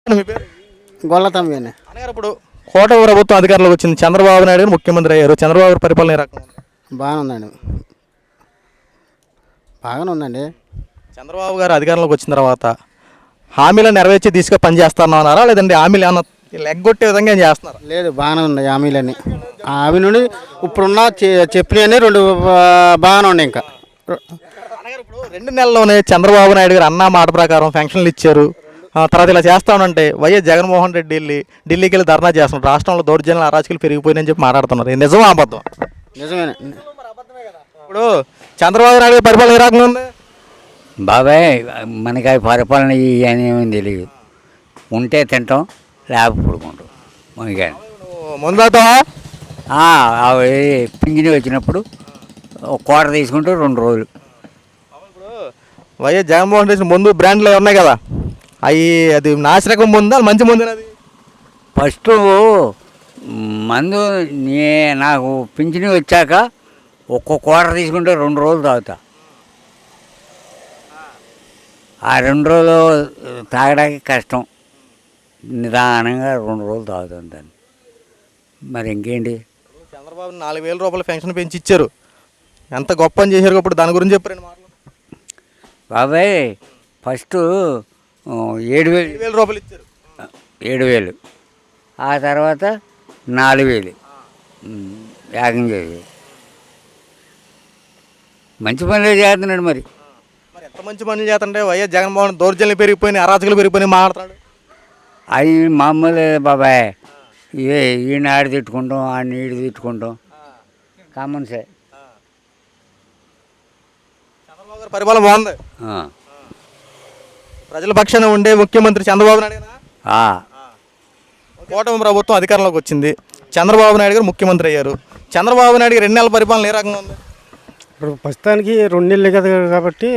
మీ పేరు? గొల్లతమ్మి అని. అనగారు ఇప్పుడు కూటమి ప్రభుత్వం అధికారంలోకి వచ్చింది. చంద్రబాబు నాయుడు గారు ముఖ్యమంత్రి అయ్యారు. చంద్రబాబు గారి పరిపాలన ఏ రకంగా ఉంది? బాగానే ఉందండి, బాగానే ఉందండి. చంద్రబాబు గారు అధికారంలోకి వచ్చిన తర్వాత హామీలను నెరవేర్చి తీసుకు పని చేస్తున్నారా, లేదంటే హామీలు ఏమన్నా లెగ్గొట్టే విధంగా ఏం చేస్తున్నారా? లేదు, బాగానే ఉన్నాయి హామీలన్నీ. ఆ హామీ నుండి ఇప్పుడున్న చెప్పినవన్నీ రెండు బాగానే ఉన్నాయి. ఇంకా అనగారు ఇప్పుడు 2 నెలల్లోనే చంద్రబాబు నాయుడు గారు అన్న మాట ప్రకారం పెన్షన్లు ఇచ్చారు. తర్వాత ఇలా చేస్తామంటే వైఎస్ జగన్మోహన్ రెడ్డి ఢిల్లీకి వెళ్ళి ధర్నా చేస్తున్నారు. రాష్ట్రంలో దౌర్జన్యాలు అరాచకాలు పెరిగిపోయినాయని చెప్పి మాట్లాడుతున్నారు. ఇది నిజమా అబద్ధం? నిజమేనే. ఇప్పుడు చంద్రబాబు నాయుడు గారి పరిపాలన ఏ రకంగా ఉంది? బాబాయ్, మనకి అవి పరిపాలన ఏమేమి తెలియదు. ఉంటే తింటాం, లేకపోతే పడుకుంటాం. మనకి ముందుతో పింఛని వచ్చినప్పుడు ఒక కోట తీసుకుంటూ 2 రోజులు. వైఎస్ జగన్మోహన్ రెడ్డి ముందు బ్రాండ్లు ఉన్నాయి కదా, అది నాసిరకం ముందా మంచి ముందు? అది ఫస్ట్ మందు నాకు పింఛని వచ్చాక ఒక్క కోట తీసుకుంటే 2 రోజులు తాగుతా. ఆ 2 రోజులు తాగడానికి కష్టం, నిదానంగా 2 రోజులు తాగుతాను దాన్ని. మరి ఇంకేంటి? చంద్రబాబు 4,000 రూపాయల పెన్షన్ పెంచి ఇచ్చారు. ఎంత గొప్ప అని చేశారు. ఇప్పుడు దాని గురించి చెప్పారండి మాటలు. బాబాయ్, ఫస్ట్ 7,000 రూపాయలు ఇచ్చారు. 7,000, ఆ తర్వాత 4,000 యాగం చేసి మంచి పనులే చేస్తున్నాడు. మరి ఎంత మంచి పనులు చేస్తుంటే వైఎస్ జగన్మోహన్ దౌర్జన్యాలు పెరిగిపోయినాయి, అరాచకాలు పెరిగిపోయినాయి మాట్లాడుతున్నాడు. అవి మామూలు బాబాయ్. ఈయన ఆడి తిట్టుకుంటాం, ఆడిని ఈడు తిట్టుకుంటాం, కామన్సే. చంద్రబాబు గారి పరిపాలన బాగుంది. ప్రజల పక్షాన ఉండే ముఖ్యమంత్రి చంద్రబాబు నాయుడు గారు. కూటమి ప్రభుత్వం అధికారంలోకి వచ్చింది. చంద్రబాబు నాయుడు గారు ముఖ్యమంత్రి అయ్యారు. చంద్రబాబు నాయుడు గారు 2 నెలల పరిపాలన ఏ రకంగా ఉంది? ఇప్పుడు ప్రస్తుతానికి 2 నెలలు కదా కాబట్టి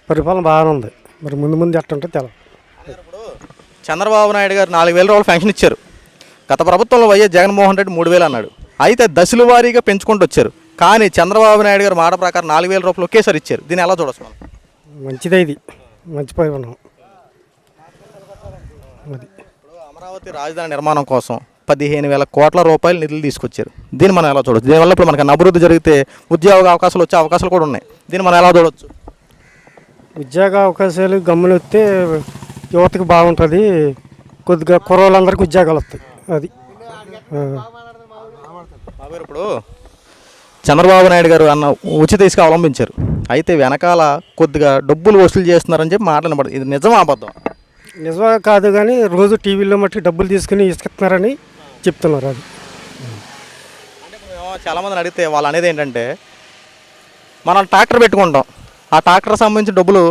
పరిపాలన బాగానే ఉంది. మరి ముందు ముందు ఎట్టుంటే తెల. ఇప్పుడు చంద్రబాబు నాయుడు గారు 4,000 రూపాయలు పెన్షన్ ఇచ్చారు. గత ప్రభుత్వంలో వైఎస్ జగన్మోహన్ రెడ్డి 3,000 అన్నాడు. అయితే దశల వారీగా పెంచుకుంటూ వచ్చారు. కానీ చంద్రబాబు నాయుడు గారు మాట ప్రకారం 4,000 రూపాయలు ఒకేసారి ఇచ్చారు. దీన్ని ఎలా చూడొచ్చు మనం? మంచిదే, ఇది మంచి పరిపాలన. ఇప్పుడు అమరావతి రాజధాని నిర్మాణం కోసం 15,000 కోట్ల రూపాయలు నిధులు తీసుకొచ్చారు. దీన్ని మనం ఎలా చూడవచ్చు? దీనివల్ల ఇప్పుడు మనకు అభివృద్ధి జరిగితే ఉద్యోగ అవకాశాలు వచ్చే అవకాశాలు కూడా ఉన్నాయి. దీన్ని మనం ఎలా చూడవచ్చు? ఉద్యోగ అవకాశాలు గమనిస్తే యువతకు బాగుంటుంది. కొద్దిగా కుర్రోళ్ళందరికీ ఉద్యోగాలు వస్తాయి. అది ఇప్పుడు చంద్రబాబు నాయుడు గారు అన్న ఉచిత ఇసుక అవలంబించారు. అయితే వెనకాల కొద్దిగా డబ్బులు వసూలు చేస్తున్నారని చెప్పి మాట్లాడబడదు. ఇది నిజమా అబద్ధం? నిజమా కాదు, కానీ రోజు టీవీలో మట్టి డబ్బులు తీసుకుని ఇసుకెత్తున్నారని చెప్తున్నారు. అది అంటే చాలామందిని అడిగితే వాళ్ళు అనేది ఏంటంటే, మనం ట్రాక్టర్ పెట్టుకుంటాం, ఆ ట్రాక్టర్ సంబంధించిన డబ్బులు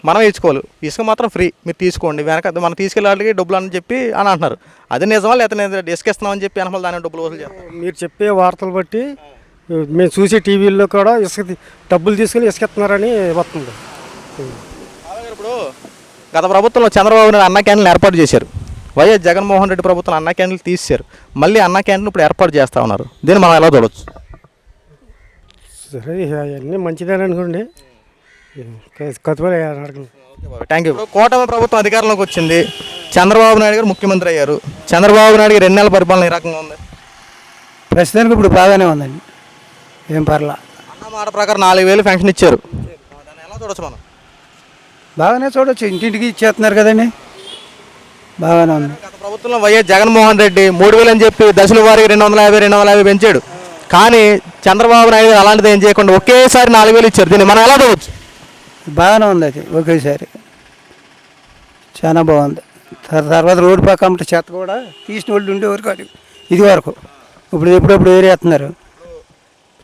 మనం ఇచ్చుకోవాలి, ఇసుక మాత్రం ఫ్రీ, మీరు తీసుకోండి, వెనక మనం తీసుకెళ్ళే వాళ్ళకి డబ్బులు అని చెప్పి అని అంటున్నారు. అది నిజమా, లేకపోతే ఇసుక ఇస్తున్నామని చెప్పి వెనకాల దాని డబ్బులు వసూలు చేస్తారు? మీరు చెప్పే వార్తలు బట్టి మేము చూసే టీవీల్లో కూడా డబ్బులు తీసుకుని ఇసుకెత్తున్నారని వస్తుంది. ఇప్పుడు గత ప్రభుత్వంలో చంద్రబాబు నాయుడు అన్న క్యాంటీన్లు ఏర్పాటు చేశారు. వైఎస్ జగన్మోహన్ రెడ్డి ప్రభుత్వం అన్న క్యాంటీన్లు తీసేశారు. మళ్ళీ అన్న క్యాంటీన్ ఇప్పుడు ఏర్పాటు చేస్తూ ఉన్నారు. దీన్ని మనం ఎలా చూడవచ్చు? సరే, అవన్నీ మంచిదని అనుకోండి. Thank you. కూటమి ప్రభుత్వం అధికారంలోకి వచ్చింది. చంద్రబాబు నాయుడు గారు ముఖ్యమంత్రి అయ్యారు. చంద్రబాబు నాయుడు గారు 2 నెలల పరిపాలన ఏ రకంగా ఉంది? ప్రస్తుతానికి ఇప్పుడు బాగానే ఉందండి, ఏం పర్లా. అన్న మాట ప్రకారం 4,000 పెన్షన్ ఇచ్చారు. దాన్ని ఎలా చూడవచ్చు మనం? బాగానే చూడవచ్చు, ఇంటింటికి ఇచ్చేస్తున్నారు కదండి, బాగానే ఉంది. గత ప్రభుత్వంలో వైఎస్ జగన్మోహన్ రెడ్డి 3,000 అని చెప్పి దశల వారికి 250 పెంచాడు. కానీ చంద్రబాబు నాయుడు గారు అలాంటిది ఏం చేయకుండా ఒకేసారి 4,000 ఇచ్చారు. దీన్ని మనం ఎలా చూడవచ్చు? బాగానే ఉంది, అది ఒకేసారి చాలా బాగుంది. తర్వాత రోడ్డు పక్క చెత్త కూడా తీసిన వాళ్ళు ఉండేవారు కాదు ఇది వరకు. ఇప్పుడు ఎప్పుడెప్పుడు ఏరేస్తున్నారు.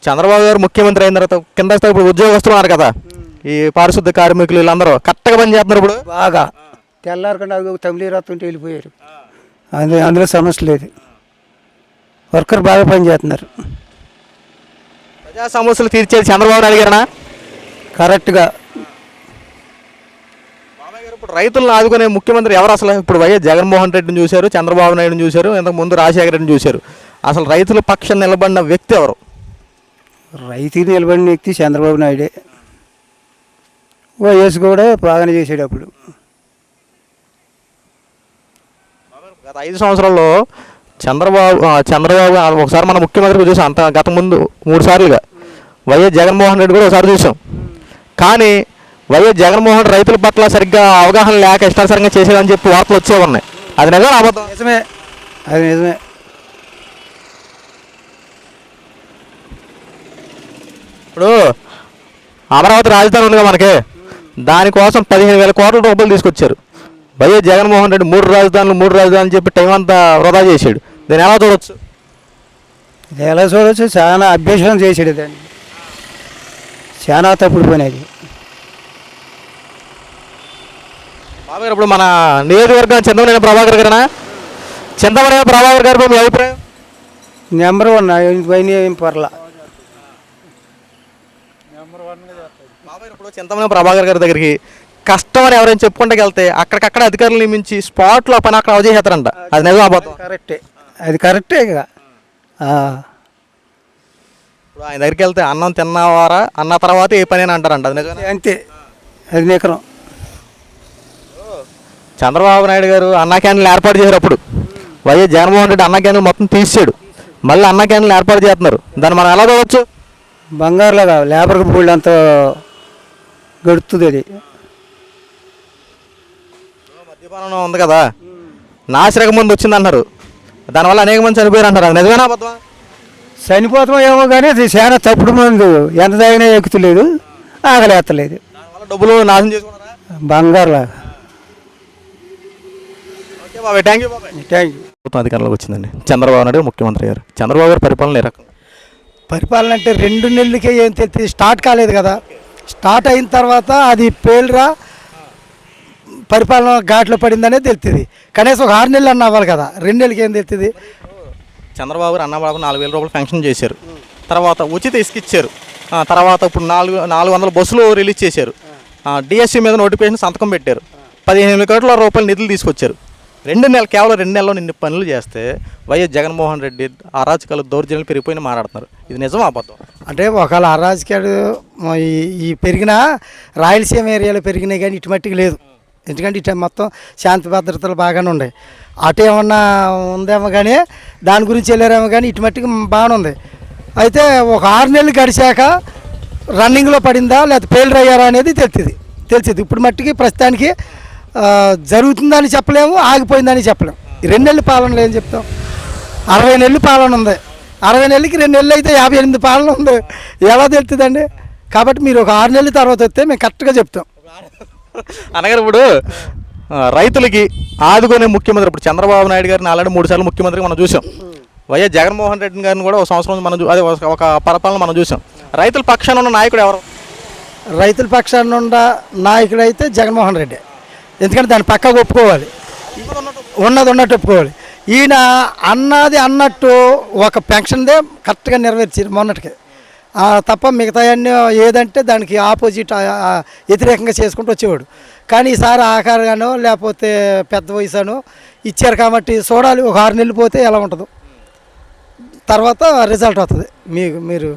చంద్రబాబు గారు ముఖ్యమంత్రి అయిన తర్వాత కింద స్థాయి ఇప్పుడు ఉద్యోగస్తులు ఉన్నారు కదా, ఈ పారిశుద్ధ కార్మికులు వీళ్ళందరూ కరెక్ట్గా పని చేస్తున్నారు. ఇప్పుడు బాగా తెల్లారకుండా తమిళ రాత్తుంటే వెళ్ళిపోయారు. అందులో సమస్య లేదు, వర్కర్ బాగా పని చేస్తున్నారు. ప్రజా సమస్యలు తీర్చేది చంద్రబాబు నాయుడు గారేనా? కరెక్ట్గా. ఇప్పుడు రైతులను ఆదుకునే ముఖ్యమంత్రి ఎవరు అసలు? ఇప్పుడు వైఎస్ జగన్మోహన్ రెడ్డిని చూశారు, చంద్రబాబు నాయుడుని చూశారు, ఇంతకు ముందు రాజశేఖర రెడ్డిని చూశారు. అసలు రైతుల పక్షం నిలబడిన వ్యక్తి ఎవరు? రైతులు నిలబడిన వ్యక్తి చంద్రబాబు నాయుడే. వైఎస్ కూడా బాగానే చేసాడు అప్పుడు. గత 5 సంవత్సరాల్లో చంద్రబాబు ఒకసారి మన ముఖ్యమంత్రి చూసాం, అంత గత ముందు 3 సార్లుగా వైఎస్ జగన్మోహన్ రెడ్డి కూడా ఒకసారి చూసాం. కానీ వైఎస్ జగన్మోహన్ రైతుల పట్ల సరిగ్గా అవగాహన లేక ఇష్టానుసారంగా చేసేదని చెప్పి వార్తలు వచ్చే ఉన్నాయి. అది నిజం అబద్ధం? నిజమే, అది నిజమే. ఇప్పుడు అమరావతి రాజధాని ఉందిగా మనకి, దానికోసం 15,000 కోట్ల రూపాయలు తీసుకొచ్చారు. వైఎస్ జగన్మోహన్ రెడ్డి 3 రాజధానులు చెప్పి టైం అంతా వృధా చేశాడు. దీన్ని ఎలా చూడవచ్చు? ఇది ఎలా చూడవచ్చు, చాలా అభ్యసనం చేసాడు దాన్ని, చాలా తప్పుడు పని అది. బాబు గారు, ఇప్పుడు మన నియోజకవర్గం చింతమనేని ప్రభాకర్ గారేనా? చింతమనేని ప్రభాకర్ గారు మీ అభిప్రాయం? నెంబర్ 1 పైన ఏం పర్లా. బాబాయ్, ఇప్పుడు చింతమనేని ప్రభాకర్ గారి దగ్గరికి కష్టమని ఎవరైనా చెప్పుకుంటే వెళ్తే అక్కడికక్కడ అధికారులు నియమించి స్పాట్లో పని అక్కడ అవజేసేస్తారంట. అది నిజం అబద్ధం? కరెక్టే, అది కరెక్టే. ఇక ఇప్పుడు ఆయన దగ్గరికి వెళ్తే అన్నం తిన్నవారా అన్న తర్వాత ఏ పని అని అంటారంట. అది నిజం? అంతే, అది నికరం. చంద్రబాబు నాయుడు గారు అన్నా క్యాంటీన్లు ఏర్పాటు చేశారు. అప్పుడు వైఎస్ జగన్మోహన్ రెడ్డి అన్నా క్యాంటీన్లు మొత్తం తీసాడు, మళ్ళీ అన్నా క్యాంటీన్లు ఏర్పాటు చేస్తున్నారు. దాన్ని మనం ఎలా చూడవచ్చు? బంగారులాగా లేబర్కి బోల్డ్ అంత గడుతుంది అది. మద్యపానం ఉంది కదా, నాసిరక ముందు వచ్చింది అంటారు, దానివల్ల అనేక మంది చనిపోయారు అంటారు. అది నిజమేనా అబద్ధమా? చనిపోతాం ఏమో కానీ అది చాలా తప్పుడు మందు, ఎంత తాగినా ఎక్కుతలేదు, ఆగలేస్తలేదు. దానివల్ల డబ్బులు నాశనం చేసుకున్నారా? బంగారులాగా. ఓకే బాబాయ్, థ్యాంక్ యూ బాబాయ్. Thank you. ప్రభుత్వం అధికారంలోకి వచ్చిందండి. చంద్రబాబు నాయుడు ముఖ్యమంత్రి గారు. చంద్రబాబు గారి పరిపాలన ఏ రకం? పరిపాలన అంటే 2 నెలలకే ఏం తెలియదు, స్టార్ట్ కాలేదు కదా. స్టార్ట్ అయిన తర్వాత అది పేలురా పరిపాలన ఘాట్లో పడిందనే తెలుస్తుంది. కనీసం ఒక 6 నెలలు అన్న అవ్వాలి కదా, 2 నెలలకి ఏం తెలుస్తుంది? చంద్రబాబు గారు అన్నబాబు 4,000 రూపాయలు ఫంక్షన్ చేశారు, తర్వాత ఉచిత ఇసుక ఇచ్చారు, తర్వాత ఇప్పుడు 400 బస్సులు రిలీజ్ చేశారు, డిఎస్సి మీద నోటిఫికేషన్ సంతకం పెట్టారు, 15,000 కోట్ల రూపాయలు నిధులు తీసుకొచ్చారు. 2 నెలలు, కేవలం 2 నెలల్లో నిన్ను పనులు చేస్తే వైఎస్ జగన్మోహన్ రెడ్డి అరాచకాలు దౌర్జన్యాలు పెరిగిపోయిన మాట్లాడుతున్నారు. ఇది నిజం అబద్ధం? అంటే ఒకవేళ అరాజకీయాలు ఈ పెరిగిన రాయలసీమ ఏరియాలో పెరిగినాయి కానీ ఇటు మట్టికి లేదు. ఎందుకంటే ఇటు మొత్తం శాంతి భద్రతలు బాగానే ఉన్నాయి. అటు ఏమన్నా ఉందేమో కానీ దాని గురించి వెళ్ళారేమో కానీ ఇటు మట్టికి బాగానే ఉంది. అయితే ఒక 6 నెలలు గడిచాక రన్నింగ్లో పడిందా లేకపోతే ఫెయిల్ అయ్యారా అనేది తెలిసింది. ఇప్పుడు మట్టికి ప్రస్తుతానికి జరుగుతుందని చెప్పలేము, ఆగిపోయిందని చెప్పలేము. ఈ 2 నెలల పాలనలో ఏం చెప్తాం? 60 నెలలు పాలన ఉంది. 60 నెలలకి 2 నెలలు అయితే 58 పాలన ఉంది. ఎలా తెలుస్తుందండి? కాబట్టి మీరు ఒక 6 నెలల తర్వాత వస్తే మేము కరెక్ట్గా చెప్తాం. అనగారు ఇప్పుడు రైతులకి ఆదుకునే ముఖ్యమంత్రి ఇప్పుడు చంద్రబాబు నాయుడు గారిని ఆల్రెడీ 3 సార్లు ముఖ్యమంత్రి మనం చూసాం. వైఎస్ జగన్మోహన్ రెడ్డి గారిని కూడా ఒక సంవత్సరం మనం అదే ఒక పరిపాలన మనం చూసాం. రైతుల పక్షాన ఉన్న నాయకుడు ఎవరు? రైతుల పక్షాన ఉన్న నాయకుడు అయితే జగన్మోహన్ రెడ్డి. ఎందుకంటే దాన్ని పక్కకు ఒప్పుకోవాలి, ఉన్నది ఉన్నట్టు ఒప్పుకోవాలి. ఈయన అన్నది అన్నట్టు ఒక పెన్షన్దే కరెక్ట్గా నెరవేర్చారు మొన్నటికి తప్ప మిగతా అన్నీ ఏదంటే దానికి ఆపోజిట్ వ్యతిరేకంగా చేసుకుంటూ వచ్చేవాడు. కానీ ఈసారి ఆకారంగానో లేకపోతే పెద్ద వయసునో ఇచ్చారు కాబట్టి చూడాలి. ఒక 6 నెలలు పోతే ఎలా ఉంటుందో, తర్వాత రిజల్ట్ వస్తుంది. మీరు